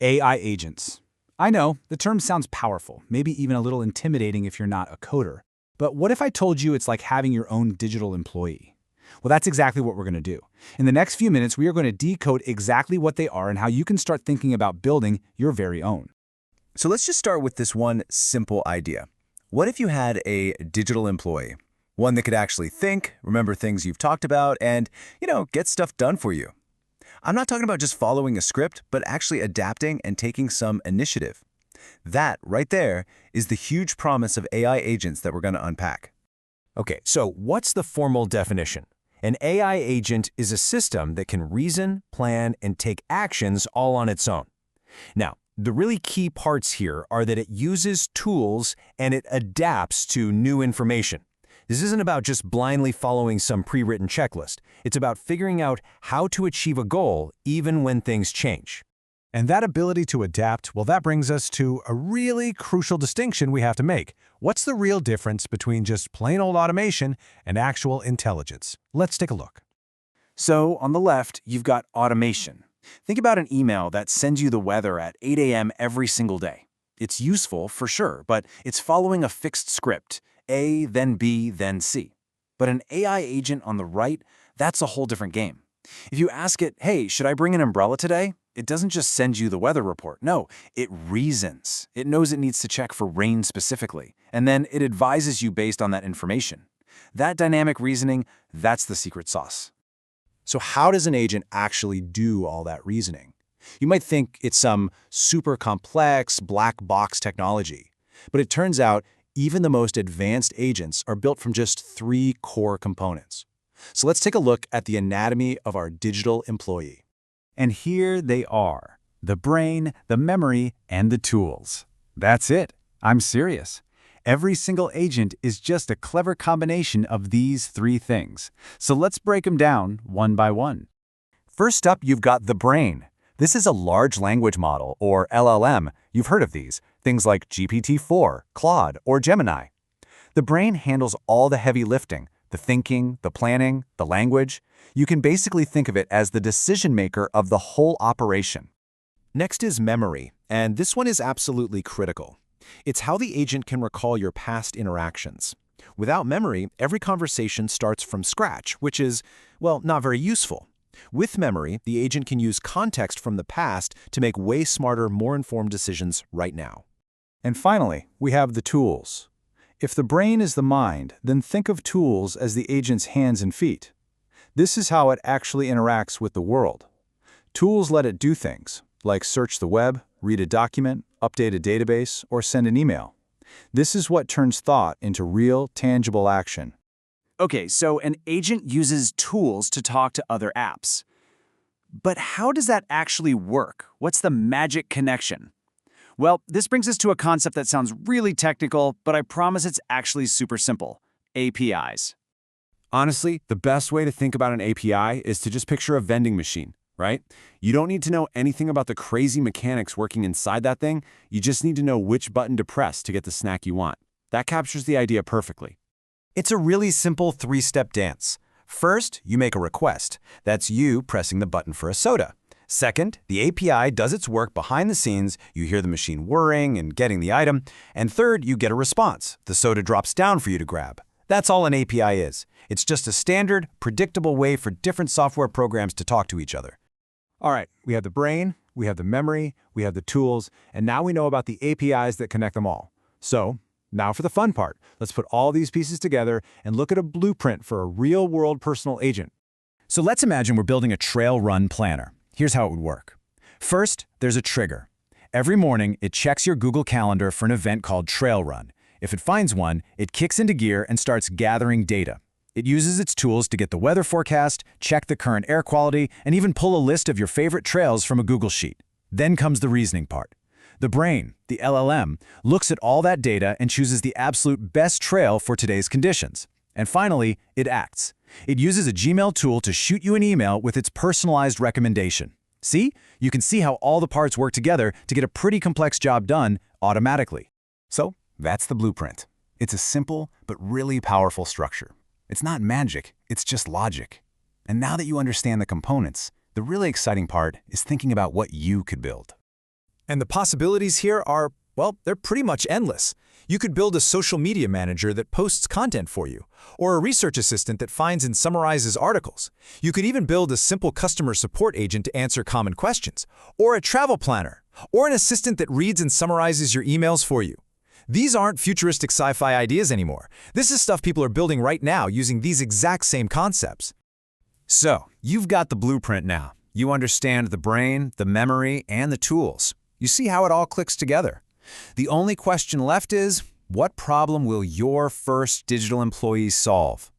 AI agents. I know, the term sounds powerful, maybe even a little intimidating if you're not a coder. But what if I told you it's like having your own digital employee? Well, that's exactly what we're going to do. In the next few minutes, we are going to decode exactly what they are and how you can start thinking about building your very own. So let's just start with this one simple idea. What if you had a digital employee? One that could actually think, remember things you've talked about, and, get stuff done for you. I'm not talking about just following a script, but actually adapting and taking some initiative. That, right there, is the huge promise of AI agents that we're going to unpack. Okay, so what's the formal definition? An AI agent is a system that can reason, plan, and take actions all on its own. Now, the really key parts here are that it uses tools and it adapts to new information. This isn't about just blindly following some pre-written checklist. It's about figuring out how to achieve a goal even when things change. And that ability to adapt, well, that brings us to a really crucial distinction we have to make. What's the real difference between just plain old automation and actual intelligence? Let's take a look. So, on the left, you've got automation. Think about an email that sends you the weather at 8 a.m. every single day. It's useful, for sure, but it's following a fixed script. A, then B, then C. But an AI agent on the right, that's a whole different game. If you ask it, hey, should I bring an umbrella today? It doesn't just send you the weather report. No, it reasons. It knows it needs to check for rain specifically, and then it advises you based on that information. That dynamic reasoning, that's the secret sauce. So how does an agent actually do all that reasoning? You might think it's some super complex black box technology, but it turns out even the most advanced agents are built from just 3 core components. So let's take a look at the anatomy of our digital employee. And here they are, the brain, the memory, and the tools. That's it. I'm serious. Every single agent is just a clever combination of these 3 things. So let's break them down one by one. First up, you've got the brain. This is a large language model, or LLM. You've heard of these, things like GPT-4, Claude, or Gemini. The brain handles all the heavy lifting, the thinking, the planning, the language. You can basically think of it as the decision maker of the whole operation. Next is memory, and this one is absolutely critical. It's how the agent can recall your past interactions. Without memory, every conversation starts from scratch, which is, well, not very useful. With memory, the agent can use context from the past to make way smarter, more informed decisions right now. And finally, we have the tools. If the brain is the mind, then think of tools as the agent's hands and feet. This is how it actually interacts with the world. Tools let it do things, like search the web, read a document, update a database, or send an email. This is what turns thought into real, tangible action. Okay, so an agent uses tools to talk to other apps. But how does that actually work? What's the magic connection? Well, this brings us to a concept that sounds really technical, but I promise it's actually super simple: APIs. Honestly, the best way to think about an API is to just picture a vending machine, right? You don't need to know anything about the crazy mechanics working inside that thing. You just need to know which button to press to get the snack you want. That captures the idea perfectly. It's a really simple 3-step dance. First, you make a request. That's you pressing the button for a soda. Second, the API does its work behind the scenes. You hear the machine whirring and getting the item. And third, you get a response. The soda drops down for you to grab. That's all an API is. It's just a standard, predictable way for different software programs to talk to each other. All right, we have the brain, we have the memory, we have the tools, and now we know about the APIs that connect them all. So, now for the fun part. Let's put all these pieces together and look at a blueprint for a real-world personal agent. So let's imagine we're building a trail run planner. Here's how it would work. First, there's a trigger. Every morning, it checks your Google Calendar for an event called Trail Run. If it finds one, it kicks into gear and starts gathering data. It uses its tools to get the weather forecast, check the current air quality, and even pull a list of your favorite trails from a Google Sheet. Then comes the reasoning part. The brain, the LLM, looks at all that data and chooses the absolute best trail for today's conditions. And finally, it acts. It uses a Gmail tool to shoot you an email with its personalized recommendation. See? You can see how all the parts work together to get a pretty complex job done automatically. So that's the blueprint. It's a simple but really powerful structure. It's not magic, it's just logic. And now that you understand the components, the really exciting part is thinking about what you could build. And the possibilities here are, well, they're pretty much endless. You could build a social media manager that posts content for you, or a research assistant that finds and summarizes articles. You could even build a simple customer support agent to answer common questions, or a travel planner, or an assistant that reads and summarizes your emails for you. These aren't futuristic sci-fi ideas anymore. This is stuff people are building right now using these exact same concepts. So, you've got the blueprint now. You understand the brain, the memory, and the tools. You see how it all clicks together. The only question left is, what problem will your first digital employee solve?